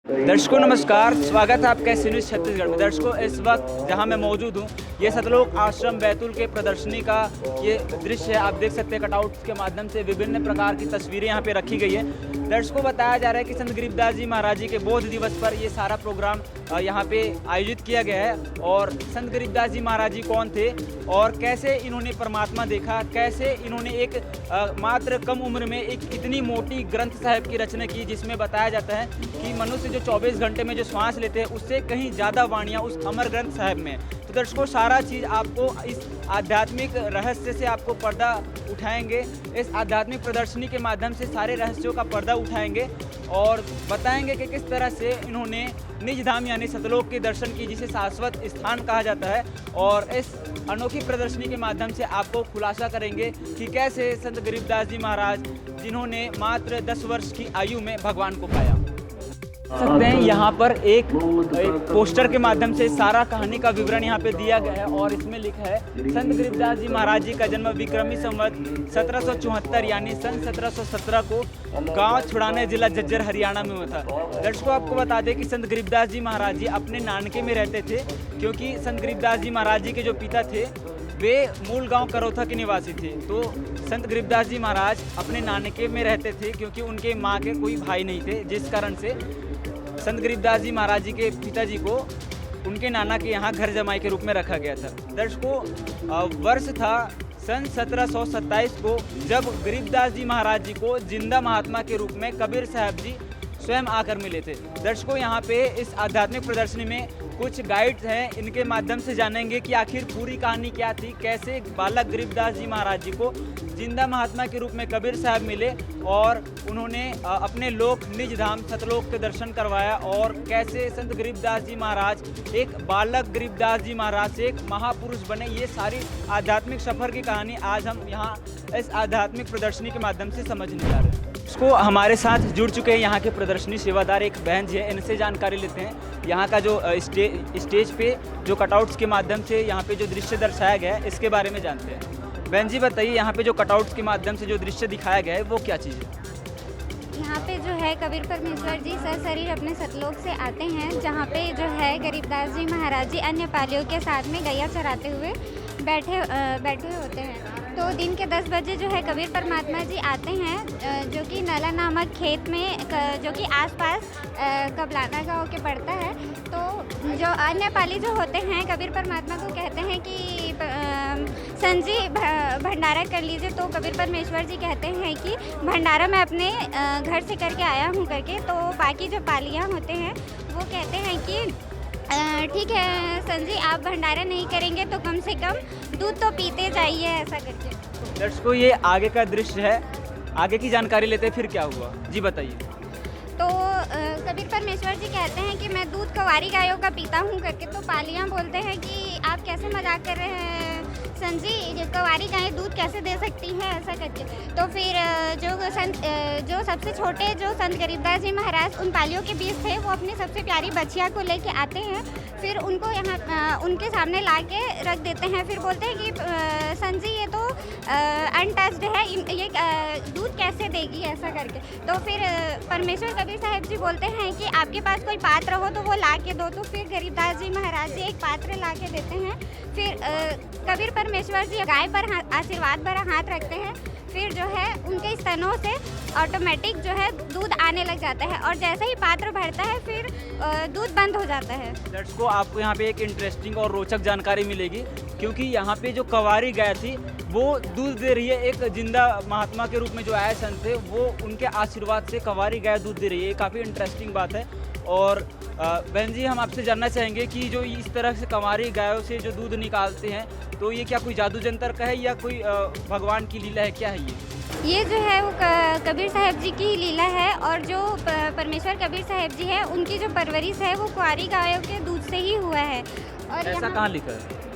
दर्शकों नमस्कार, स्वागत है आपका एस न्यूज़ छत्तीसगढ़ में। दर्शकों, इस वक्त जहां मैं मौजूद हूं, ये सतलोक आश्रम बैतूल के प्रदर्शनी का ये दृश्य है। आप देख सकते हैं कटआउट्स के माध्यम से विभिन्न प्रकार की तस्वीरें यहां पे रखी गई है। दर्शकों बताया जा रहा है कि संत गरीबदास जी महाराज जी के बोध दिवस पर ये सारा प्रोग्राम यहाँ पे आयोजित किया गया है। और संत गरीबदास जी महाराज जी कौन थे और कैसे इन्होंने परमात्मा देखा, कैसे इन्होंने एक मात्र कम उम्र में एक इतनी मोटी ग्रंथ साहिब की रचना की, जिसमें बताया जाता है कि मनुष्य जो 24 घंटे में जो श्वास लेते हैं उससे कहीं ज़्यादा वाणियाँ उस अमर ग्रंथ साहिब में। तो दर्शकों, सारा चीज़ आपको इस आध्यात्मिक रहस्य से आपको पर्दा उठाएंगे। इस आध्यात्मिक प्रदर्शनी के माध्यम से सारे रहस्यों का पर्दा उठाएंगे और बताएंगे कि किस तरह से इन्होंने निज धाम यानी सतलोक के दर्शन की, जिसे शाश्वत स्थान कहा जाता है। और इस अनोखी प्रदर्शनी के माध्यम से आपको खुलासा करेंगे कि कैसे संत गरीबदास जी महाराज, जिन्होंने मात्र 10 वर्ष की आयु में भगवान को पाया। सकते हैं यहाँ पर एक पोस्टर के माध्यम से सारा कहानी का विवरण यहाँ पे दिया गया है और इसमें लिखा है संत गरीबदास जी महाराज जी का जन्म विक्रमी संवत 1774 यानी सन 1717 को गांव छुड़ाने जिला झज्जर हरियाणा में हुआ था। दर्शकों, आपको बता दें कि संत गरीबदास जी महाराज जी अपने नानके में रहते थे, क्योंकि संत गरीबदास जी महाराज जी के जो पिता थे वे मूल गांव करौथा के निवासी थे। तो संत गरीबदास जी महाराज अपने नानके में रहते थे क्योंकि उनके माँ के कोई भाई नहीं थे, जिस कारण से संत गरीबदास जी महाराज जी के पिताजी को उनके नाना के यहाँ घर जमाई के रूप में रखा गया था। दर्शकों, वर्ष था सन 1727 को, जब गरीबदास जी महाराज जी को जिंदा महात्मा के रूप में कबीर साहब जी स्वयं आकर मिले थे। दर्शकों, यहाँ पे इस आध्यात्मिक प्रदर्शनी में कुछ गाइड्स हैं, इनके माध्यम से जानेंगे कि आखिर पूरी कहानी क्या थी, कैसे बालक गरीबदास जी महाराज जी को जिंदा महात्मा के रूप में कबीर साहब मिले और उन्होंने अपने लोक निज धाम सतलोक के दर्शन करवाया, और कैसे संत गरीबदास जी महाराज एक बालक गरीबदास जी महाराज से एक महापुरुष बने। ये सारी आध्यात्मिक सफ़र की कहानी आज हम यहाँ इस आध्यात्मिक प्रदर्शनी के माध्यम से समझने जा रहे हैं। इसको हमारे साथ जुड़ चुके हैं यहाँ के प्रदर्शनी सेवादार एक बहन जी है, इनसे जानकारी लेते हैं यहाँ का जो स्टेज पे जो कटआउट्स के माध्यम से यहाँ पे जो दृश्य दर्शाया गया है इसके बारे में जानते हैं। बहन जी बताइए, यहाँ पे जो कटआउट्स के माध्यम से जो दृश्य दिखाया गया है वो क्या चीज़ है? यहाँ पे जो है कबीर परमेश्वर जी सशरीर अपने सतलोक से आते हैं, जहाँ पे जो है गरीबदास जी महाराज जी अन्य पालियों के साथ में गैया चराते हुए बैठे होते हैं। तो दिन के 10 बजे जो है कबीर परमात्मा जी आते हैं, जो कि नला नामक खेत में, जो कि आसपास कबलाना गांव के पड़ता है। तो जो अन्य पाली जो होते हैं कबीर परमात्मा को कहते हैं कि संत जी भंडारा कर लीजिए। तो कबीर परमेश्वर जी कहते हैं कि भंडारा मैं अपने घर से करके आया हूँ करके। तो बाकी जो पालियाँ होते हैं वो कहते हैं कि ठीक है संत जी, आप भंडारा नहीं करेंगे तो कम से कम दूध तो पीते जाइए, ऐसा करके। दर्शकों, ये आगे का दृश्य है, आगे की जानकारी लेते हैं फिर क्या हुआ जी बताइए। तो कबीर परमेश्वर जी कहते हैं कि मैं दूध कवारी गायों का पीता हूँ करके। तो पालियाँ बोलते हैं कि आप कैसे मजाक कर रहे हैं संत जी, कवारी गायें दूध कैसे दे सकती हैं, ऐसा करके। तो फिर जो सबसे छोटे जो संत गरीबदास जी महाराज उन पालियों के बीच थे, वो अपनी सबसे प्यारी बच्चिया को लेके आते हैं, फिर उनको यहाँ उनके सामने ला के रख देते हैं। फिर बोलते हैं कि संत जी ये तो अनटच्ड है, ये दूध कैसे देगी, ऐसा करके। तो फिर परमेश्वर कबीर साहब जी बोलते हैं कि आपके पास कोई पात्र हो तो वो ला के दो। तो फिर गरीबदास जी महाराज जी एक पात्र ला के देते हैं। फिर कबीर परमेश्वर जी गाय पर आशीर्वाद भरा हाथ रखते हैं। फिर जो है उनके स्तनों से ऑटोमेटिक जो है दूध आने लग जाता है, और जैसे ही पात्र भरता है फिर दूध बंद हो जाता है। दर्शकों, आपको यहाँ पे एक इंटरेस्टिंग और रोचक जानकारी मिलेगी, क्योंकि यहाँ पे जो कवारी गाय थी वो दूध दे रही है। एक जिंदा महात्मा के रूप में जो आए संत थे, वो उनके आशीर्वाद से कवारी गाय दूध दे रही है। ये काफ़ी इंटरेस्टिंग बात है। और बहन जी, हम आपसे जानना चाहेंगे कि जो इस तरह से कवारी गायों से जो दूध निकालते हैं, तो ये क्या कोई जादू जंतर का है या कोई भगवान की लीला है, क्या है ये जो है वो कबीर साहब जी की लीला है। और जो परमेश्वर कबीर साहब जी है, उनकी जो परवरिश है वो कुंवारी गायों के दूध से ही हुआ है। और ऐसा कहाँ लिखा है?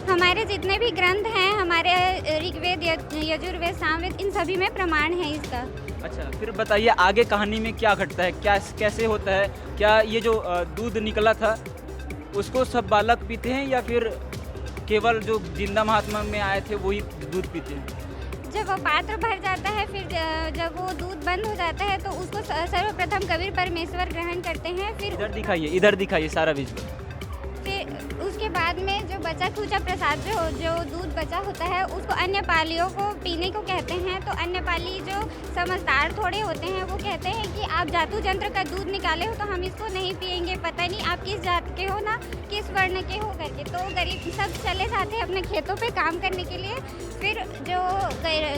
हमारे जितने भी ग्रंथ हैं, हमारे ऋग्वेद, यजुर्वेद, सामवेद, इन सभी में प्रमाण है इसका। अच्छा, फिर बताइए आगे कहानी में क्या घटता है, क्या कैसे होता है? क्या ये जो दूध निकला था उसको सब बालक पीते हैं या फिर केवल जो जिंदा महात्मा में आए थे वही दूध पीते हैं? जब वो पात्र भर जाता है, फिर जब वो दूध बंद हो जाता है तो उसको सर्वप्रथम कबीर परमेश्वर ग्रहण करते हैं। फिर इधर दिखाइए सारा विजुअल। फिर उसके बाद में जो बचा खुचा प्रसाद जो दूध बचा होता है उसको अन्य पालियों को पीने को कहते हैं। तो अन्य पाली जो समझदार थोड़े होते हैं वो कहते हैं कि आप जातु जंत्र का दूध निकाले हो तो हम इसको नहीं पिएंगे, पता नहीं आप किस जात के हो, ना किस वर्ण के हो करके। तो गरीब सब चले जाते हैं अपने खेतों पे काम करने के लिए। फिर जो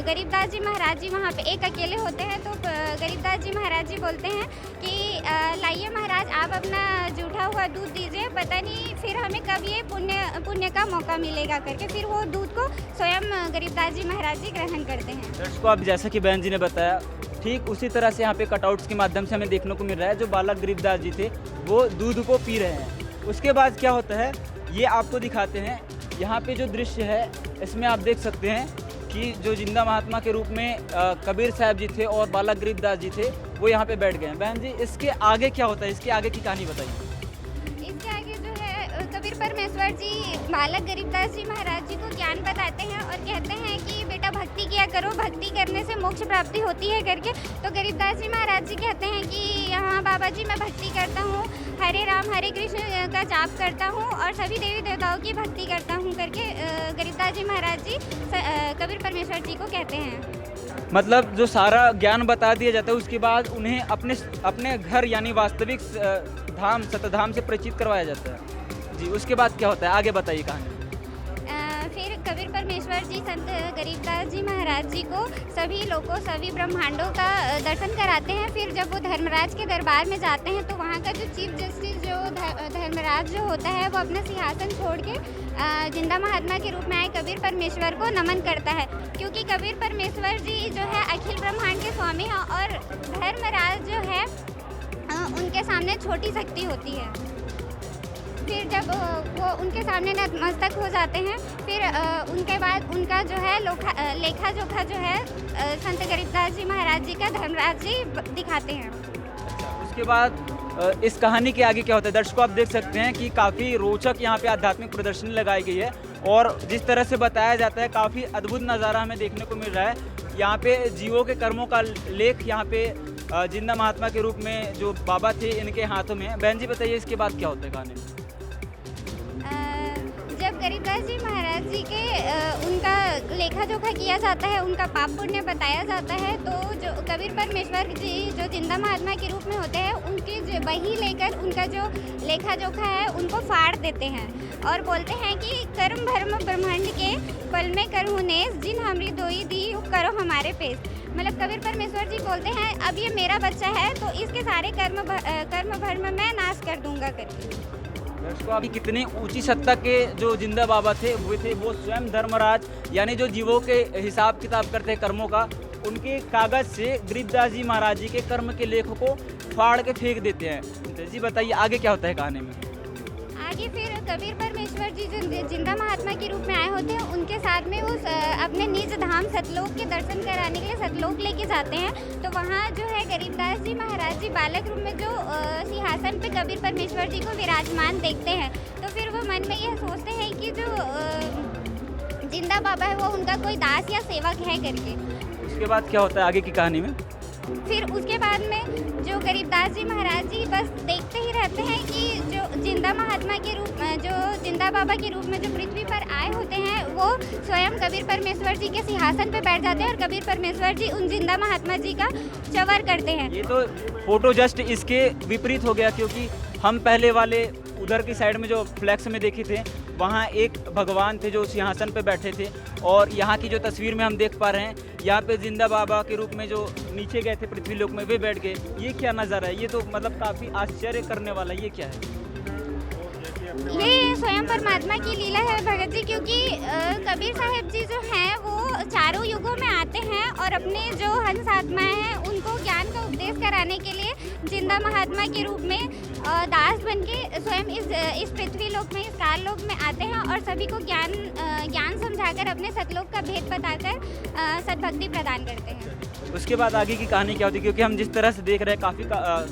गरीबदास जी महाराज जी वहाँ पे एक अकेले होते हैं, तो गरीबदास जी महाराज जी बोलते हैं कि लाइए महाराज आप अपना जूठा हुआ दूध दीजिए, पता नहीं फिर हमें कब ये पुण्य का मौका मिलेगा करके। फिर वो दूध को स्वयं गरीबदास जी महाराज जी ग्रहण करते हैं। दर्शकों, आप जैसा कि बहन जी ने बताया, ठीक उसी तरह से यहाँ पे कटआउट्स के माध्यम से हमें देखने को मिल रहा है जो बालक गरीबदास जी थे वो दूध को पी रहे हैं। उसके बाद क्या होता है ये आपको दिखाते हैं। यहाँ पे जो दृश्य है इसमें आप देख सकते हैं कि जो जिंदा महात्मा के रूप में कबीर साहब जी थे और बालक गरीबदास जी थे वो यहाँ पे बैठ गए हैं। बहन जी, इसके आगे क्या होता है, इसके आगे की कहानी बताइए। इसके आगे जो है कबीर परमेश्वर जी बालक गरीबदास जी महाराज जी को ज्ञान बताते हैं और कहते हैं कि बेटा भक्ति किया करो, भक्ति करने से मोक्ष प्राप्ति होती है करके। तो गरीबदास जी महाराज जी कहते हैं कि हाँ बाबा जी, मैं भक्ति करता हूँ, हरे राम हरे कृष्ण का जाप करता हूँ और सभी देवी देवताओं की भक्ति करता हूँ करके गरीबदास जी महाराज जी कबीर परमेश्वर जी को कहते हैं। मतलब जो सारा ज्ञान बता दिया जाता है उसके बाद उन्हें अपने घर यानी वास्तविक धाम सतधाम से परिचित करवाया जाता है। जी, उसके बाद क्या होता है आगे बताइए कहानी। फिर कबीर परमेश्वर जी संत गरीबदास जी महाराज जी को सभी लोगों सभी ब्रह्मांडों का दर्शन कराते हैं। फिर जब वो धर्मराज के दरबार में जाते हैं तो वहाँ का जो चीफ जस्टिस जो धर्मराज जो होता है वो अपना सिंहासन छोड़ के जिंदा महात्मा के रूप में आए कबीर परमेश्वर को नमन करता है, क्योंकि कबीर परमेश्वर जी जो है अखिल ब्रह्मांड के स्वामी हैं और धर्मराज जो है उनके सामने छोटी शक्ति होती है। फिर जब वो उनके सामने नतमस्तक हो जाते हैं, फिर उनके बाद उनका जो है लेखा जोखा जो है संत गरीबदास जी महाराज जी का धर्मराज जी दिखाते हैं। उसके बाद इस कहानी के आगे क्या होता है दर्शकों, आप देख सकते हैं कि काफ़ी रोचक यहाँ पे आध्यात्मिक प्रदर्शनी लगाई गई है और जिस तरह से बताया जाता है काफ़ी अद्भुत नज़ारा हमें देखने को मिल रहा है। यहाँ पे जीवों के कर्मों का लेख यहाँ पे जिंदा महात्मा के रूप में जो बाबा थे इनके हाथों में है। बहन जी बताइए इसके बाद क्या होता है कहानी में। जब गरीबदास जी महाराज जी के उनका लेखा जोखा किया जाता है, उनका पाप पुण्य बताया जाता है, तो जो कबीर परमेश्वर जी जो जिंदा महात्मा के रूप में होते हैं उनकी वही लेकर उनका जो लेखा जोखा है उनको फाड़ देते हैं और बोलते हैं कि कर्म भर्म ब्रह्मांड के पल में करहु नेस, जिन हमरी दोई दी करो हमारे पेश। मतलब कबीर परमेश्वर जी बोलते हैं अब ये मेरा बच्चा है तो इसके सारे कर्म भर्म मैं नाश कर दूंगा करके। दर्शकों, अभी कितनी ऊंची सत्ता के जो जिंदा बाबा थे वो स्वयं धर्मराज यानी जो जीवों के हिसाब किताब करते हैं कर्मों का, उनके कागज से गरीबदास जी महाराज जी के कर्म के लेखों को फाड़ के फेंक देते हैं। जी बताइए आगे क्या होता है कहानी में। आगे फिर कबीर परमेश्वर जी जो जिंदा महात्मा के रूप में आए होते हैं उनके साथ में वो अपने निज धाम सतलोक के दर्शन कराने के लिए सतलोक लेके जाते हैं। तो वहाँ जो है गरीबदास जी महाराज जी बालक रूप में जो सिंहासन पे कबीर परमेश्वर जी को विराजमान देखते हैं, तो फिर वो मन में यह सोचते हैं कि जो जिंदा बाबा है वो उनका कोई दास या सेवक है करके। उसके बाद क्या होता है आगे की कहानी में। फिर उसके बाद में जो गरीबदास जी महाराज जी बस देखते ही रहते हैं कि जो जिंदा महात्मा के रूप में जो जिंदा बाबा के रूप में जो पृथ्वी पर आए होते हैं वो स्वयं कबीर परमेश्वर जी के सिंहासन पे बैठ जाते हैं और कबीर परमेश्वर जी उन जिंदा महात्मा जी का चवर करते हैं। ये तो फोटो जस्ट इसके विपरीत हो गया, क्योंकि हम पहले वाले उधर की साइड में जो फ्लैक्स में देखे थे वहाँ एक भगवान थे जो सिंहासन पे बैठे थे और यहाँ की जो तस्वीर में हम देख पा रहे हैं यहाँ पे जिंदा बाबा के रूप में जो नीचे गए थे पृथ्वी लोक में वे बैठ गए। ये क्या नज़ारा है, ये तो मतलब काफ़ी आश्चर्य करने वाला। ये क्या है? ये स्वयं परमात्मा की लीला है भगत जी, क्योंकि कबीर साहब जी जो हैं वो चारों युगों में आते हैं और अपने जो हंस आत्माएं हैं उनको ज्ञान का उपदेश कराने के लिए जिंदा महात्मा के रूप में दास बन के स्वयं इस पृथ्वी लोक में इस काल लोक में आते हैं और सभी को ज्ञान समझाकर अपने सतलोक का भेद बताकर सद्भक्ति प्रदान करते हैं। उसके बाद आगे की कहानी क्या होती है, क्योंकि हम जिस तरह से देख रहे हैं काफ़ी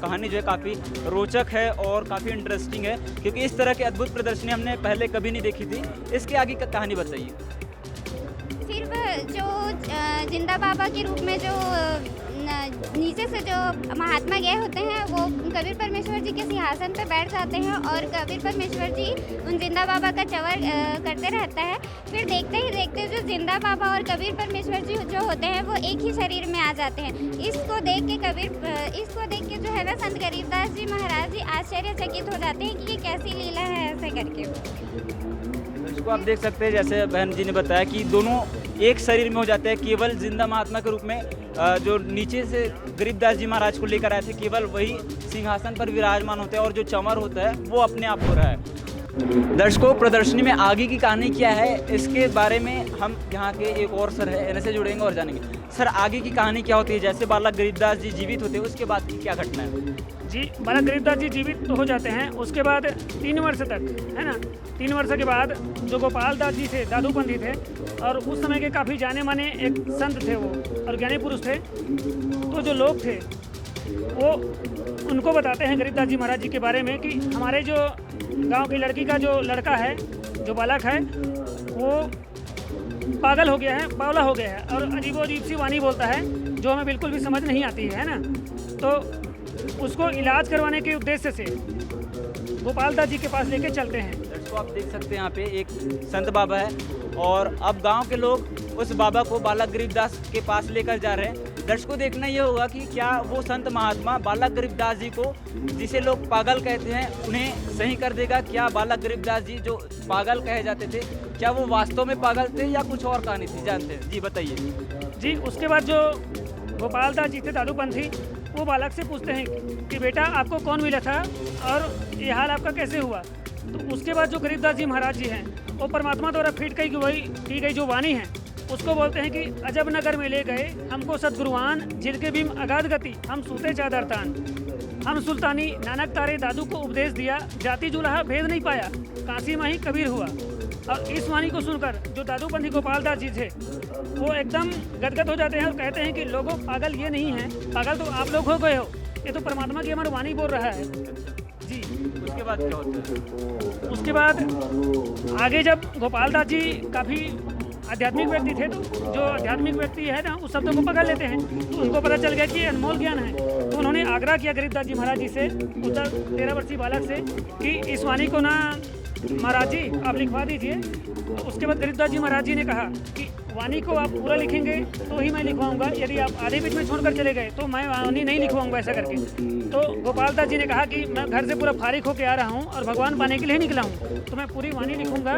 कहानी जो है काफ़ी रोचक है और काफ़ी इंटरेस्टिंग है, क्योंकि इस तरह की अद्भुत प्रदर्शनी हमने पहले कभी नहीं देखी थी। इसके आगे का कहानी बताइए। फिर सिर्फ जो जिंदा बाबा के रूप में जो नीचे से जो महात्मा गए होते हैं वो कबीर परमेश्वर जी के सिंहासन पे बैठ जाते हैं और कबीर परमेश्वर जी उन जिंदा बाबा का चवर करते रहता है। फिर देखते ही देखते जो जिंदा बाबा और कबीर परमेश्वर जी जो होते हैं वो एक ही शरीर में आ जाते हैं। इसको देख के जो है ना संत गरीबदास जी महाराज जी आश्चर्यचकित हो जाते हैं कि ये कैसी लीला है ऐसे करके। इसको आप देख सकते हैं, जैसे बहन जी ने बताया कि दोनों एक शरीर में हो जाते हैं। केवल जिंदा महात्मा के रूप में जो नीचे से गरीबदास जी महाराज को लेकर आए थे, केवल वही सिंहासन पर विराजमान होते हैं और जो चमर होता है वो अपने आप हो रहा है। दर्शकों, प्रदर्शनी में आगे की कहानी क्या है इसके बारे में हम यहाँ के एक और सर है इनसे जुड़ेंगे और जानेंगे। सर, आगे की कहानी क्या होती है? जैसे बालक गरीबदास जी जीवित होते हैं उसके बाद की क्या घटना है? जी, बालक गरीबदास जी जीवित तो हो जाते हैं, उसके बाद 3 वर्ष तक, है ना, 3 वर्ष के बाद जो गोपाल दास जी थे, दादूपंथी थे और उस समय के काफ़ी जाने माने एक संत थे वो और ज्ञानी पुरुष थे। तो जो लोग थे वो उनको बताते हैं गरीबदास जी महाराज जी के बारे में कि हमारे जो गांव की लड़की का जो लड़का है, जो बालक है, वो पागल हो गया है, बावला हो गया है और अजीब सी वाणी बोलता है जो हमें बिल्कुल भी समझ नहीं आती है ना। तो उसको इलाज करवाने के उद्देश्य से गोपाल दास जी के पास लेके चलते हैं। दर्शकों, आप देख सकते हैं यहाँ पे एक संत बाबा है और अब गांव के लोग उस बाबा को बालक गरीबदास के पास लेकर जा रहे हैं। दर्शकों, देखना ये होगा कि क्या वो संत महात्मा बालक गरीबदास जी को, जिसे लोग पागल कहते हैं, उन्हें सही कर देगा। क्या बालक गरीबदास जी जो पागल कहे जाते थे, क्या वो वास्तव में पागल थे या कुछ और कहानी थी? जानते हैं जी, बताइए जी। उसके बाद जो गोपाल दास जी थे दादूपंथी, वो बालक से पूछते हैं कि बेटा आपको कौन मिला था और ये हाल आपका कैसे हुआ? तो उसके बाद जो गरीबदास जी महाराज जी हैं वो परमात्मा द्वारा फीट की गई जो वाणी है उसको बोलते हैं कि अजब नगर में ले गए हमको सदगुरुआन, झिलके भीम अगाध गति, हम सूते चादर तान, हम सुल्तानी नानक तारे दादू को उपदेश दिया, जाति जुलाहा भेद नहीं पाया, काशी में ही कबीर हुआ। और इस वाणी को सुनकर जो दादूपंथी गोपाल दास जी थे वो एकदम गदगद हो जाते हैं और कहते हैं कि लोगों, पागल ये नहीं है, पागल तो आप लोग हो गए हो, ये तो परमात्मा की अमर वाणी बोल रहा है जी। उसके बाद क्या होता है? उसके बाद आगे जब गोपाल दास जी काफ़ी आध्यात्मिक व्यक्ति थे, तो जो आध्यात्मिक व्यक्ति है ना उस शब्दों को पकड़ लेते हैं, तो उनको पता चल गया कि ये अनमोल ज्ञान है। तो उन्होंने आग्रह किया गरीबदास जी महाराज जी से, उस 13 वर्षीय बालक से, कि इस वाणी को ना महाराज जी आप लिखवा दीजिए। तो उसके बाद गरीबदास जी महाराज जी ने कहा कि वाणी को आप पूरा लिखेंगे तो ही मैं लिखवाऊंगा, यदि आप आधे बीच में छोड़कर चले गए तो मैं वाणी नहीं लिखवाऊंगा, ऐसा करके। तो गोपाल दास जी ने कहा कि मैं घर से पूरा फारिग होकर आ रहा हूँ और भगवान पाने के लिए निकला हूँ, तो मैं पूरी वाणी लिखूंगा।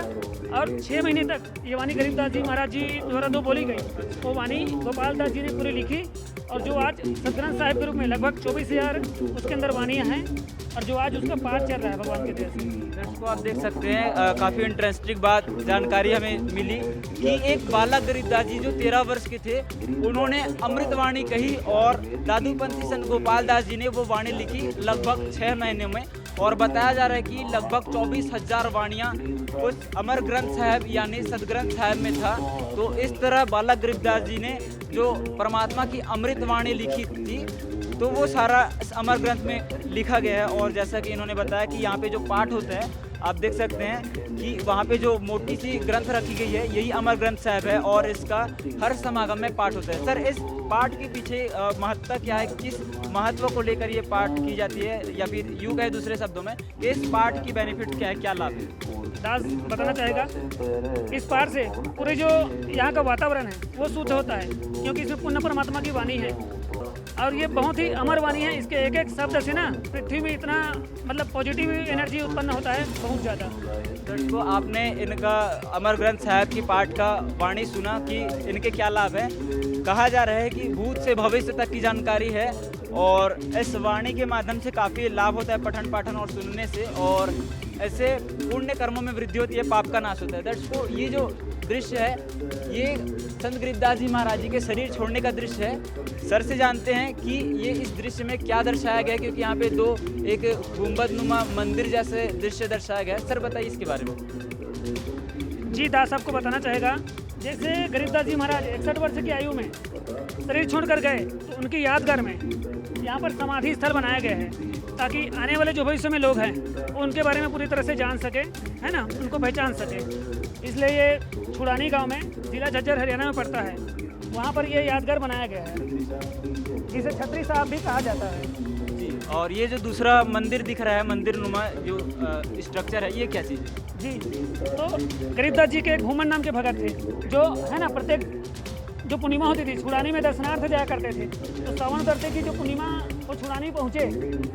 और 6 महीने तक ये वाणी गरीबदास जी महाराज जी द्वारा जो बोली गई वो वाणी गोपाल दास जी ने पूरी लिखी और जो आज सतग्रंथ साहिब के रूप में लगभग 24,000 उसके अंदर वाणियाँ हैं और जो आज उसका पाठ चल रहा है भगवान के देश से। दर्शकों, आप देख सकते हैं काफ़ी इंटरेस्टिंग बात जानकारी हमें मिली कि एक बालक गरीबदास जी जो 13 वर्ष के थे, उन्होंने अमृतवाणी कही और दादूपंथी संत गोपाल दास जी ने वो वाणी लिखी लगभग 6 महीने में। और बताया जा रहा है कि लगभग 24,000 वाणियाँ उस अमर ग्रंथ साहिब यानी सदग्रंथ साहिब में था। तो इस तरह बालक गरीबदास जी ने जो परमात्मा की अमृत वाणी लिखी थी, तो वो सारा इस अमर ग्रंथ में लिखा गया है। और जैसा कि इन्होंने बताया कि यहाँ पे जो पाठ होता है, आप देख सकते हैं कि वहाँ पे जो मोटी सी ग्रंथ रखी गई है, यही अमर ग्रंथ साहिब है और इसका हर समागम में पाठ होता है। सर, इस पाठ के पीछे महत्ता क्या है? किस महत्व को लेकर ये पाठ की जाती है, या फिर यूँ कहे दूसरे शब्दों में कि इस पाठ की बेनिफिट क्या है, क्या लाभ है? दास बताना चाहेगा। इस पाठ से पूरे जो यहाँ का वातावरण है वो शुद्ध होता है, क्योंकि इसमें पुण्य परमात्मा की वाणी है और ये बहुत ही अमर वाणी है। इसके एक एक शब्द से ना पृथ्वी में इतना मतलब पॉजिटिव एनर्जी उत्पन्न होता है, बहुत ज़्यादा। तो आपने इनका अमर ग्रंथ साहिब की पाठ का वाणी सुना कि इनके क्या लाभ है। कहा जा रहा है कि भूत से भविष्य तक की जानकारी है और इस वाणी के माध्यम से काफ़ी लाभ होता है पठन पाठन और सुनने से, और ऐसे पुण्य कर्मों में वृद्धि होती है, पाप का नाश होता है। दर्शकों, ये जो दृश्य है ये संत गरीबदास जी महाराज जी के शरीर छोड़ने का दृश्य है। सर से जानते हैं कि ये इस दृश्य में क्या दर्शाया गया है, क्योंकि यहाँ पे एक गुंबदनुमा मंदिर जैसे दृश्य दर्शाया गया है। सर, बताइए इसके बारे में। जी, दास आपको बताना चाहेगा। जैसे गरीबदास जी महाराज 61 वर्ष की आयु में शरीर छोड़कर गए, तो उनकी यादगार में यहाँ पर समाधि स्थल बनाया गया है, ताकि आने वाले जो भविष्य में लोग हैं वो उनके बारे में पूरी तरह से जान सके, है ना, उनको पहचान सके। इसलिए ये छुड़ानी गांव में, जिला झज्जर हरियाणा में पड़ता है। वहाँ पर ये यादगार बनाया गया है, जिसे छतरी साहब भी कहा जाता है। जी, और ये जो दूसरा मंदिर दिख रहा है, मंदिर नुमा जो स्ट्रक्चर है, ये क्या चीज़ है? जी, तो गरीबदास जी के एक घूमन नाम के भगत थे, जो है ना प्रत्येक जो पूर्णिमा होती थी छुड़ानी में दर्शनार्थ जाया करते थे। तो श्रावण करते की जो पूर्णिमा वो छुड़ानी पहुँचे,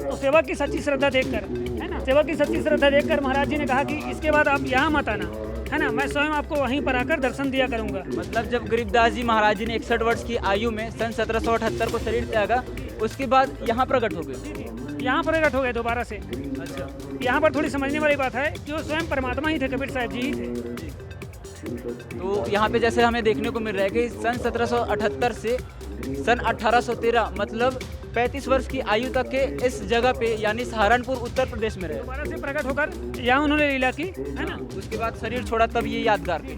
तो सेवक की सच्ची श्रद्धा देखकर, है ना, सेवक की सच्ची श्रद्धा देखकर महाराज जी ने कहा कि इसके बाद आप यहाँ मत आना, है ना, मैं स्वयं आपको वहीं पर आकर दर्शन दिया करूँगा। मतलब जब गरीबदास जी महाराज जी ने 61 वर्ष की आयु में सन 1778 को शरीर त्यागा, उसके बाद यहाँ प्रकट हो गए। यहाँ प्रकट हो गए दोबारा से। अच्छा, यहाँ पर थोड़ी समझने वाली बात है कि वो स्वयं परमात्मा ही थे, कबीर साहब जी ही थे। तो यहाँ पे जैसे हमें देखने को मिल रहा है कि सन 1778 से सन 1813 मतलब 35 वर्ष की आयु तक के इस जगह पे यानी सहारनपुर उत्तर प्रदेश में रहे। दोबारा से प्रकट होकर यहाँ उन्होंने लीला की, है ना, उसके बाद शरीर छोड़ा, तब ये यादगार थी।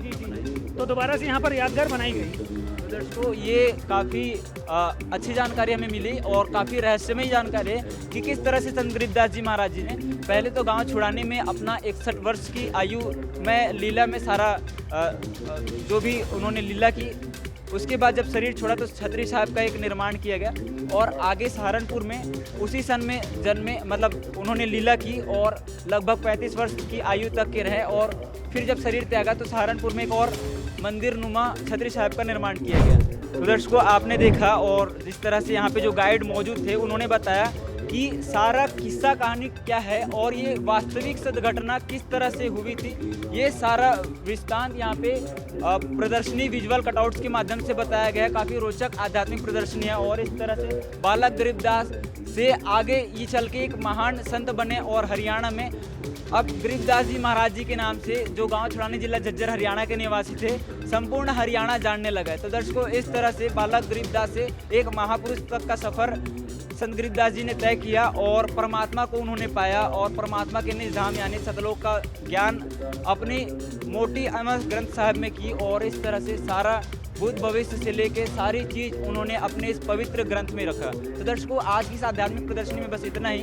तो दोबारा से यहाँ पर यादगार बनाई गई। तो दर्शकों, ये काफ़ी अच्छी जानकारी हमें मिली और काफ़ी रहस्यमयी जानकारी है कि किस तरह से संत गरीबदास जी महाराज जी ने पहले तो गांव छुड़ाने में अपना 61 वर्ष की आयु में लीला में सारा जो भी उन्होंने लीला की, उसके बाद जब शरीर छोड़ा तो छतरी साहब का एक निर्माण किया गया और आगे सहारनपुर में उसी सन में जन्मे, मतलब उन्होंने लीला की और लगभग 35 वर्ष की आयु तक के रहे और फिर जब शरीर त्यागा तो सहारनपुर में एक और मंदिर नुमा छतरी साहब का निर्माण किया गया। तो दर्शकों, आपने देखा और जिस तरह से यहाँ पे जो गाइड मौजूद थे उन्होंने बताया कि सारा किस्सा कहानी क्या है और ये वास्तविक सद घटना किस तरह से हुई थी, ये सारा वृत्तांत यहाँ पे प्रदर्शनी विजुअल कटआउट्स के माध्यम से बताया गया है। काफ़ी रोचक आध्यात्मिक प्रदर्शनी है और इस तरह से बालक गरीबदास से आगे ये चल के एक महान संत बने और हरियाणा में अब गरीबदास जी महाराज जी के नाम से जो गांव छुड़ानी जिला झज्जर हरियाणा के निवासी थे, संपूर्ण हरियाणा जानने लगा है। तो दर्शकों, इस तरह से बालक गरीबदास से एक महापुरुष तक का सफ़र संत गरीबदास जी ने तय किया और परमात्मा को उन्होंने पाया और परमात्मा के निज धाम यानी सतलोक का ज्ञान अपनी मोटी अमर ग्रंथ साहब में की और इस तरह से सारा भूत भविष्य से लेके सारी चीज़ उन्होंने अपने इस पवित्र ग्रंथ में रखा। तो दर्शकों, आज की इस आध्यात्मिक प्रदर्शनी में बस इतना ही।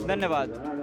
धन्यवाद।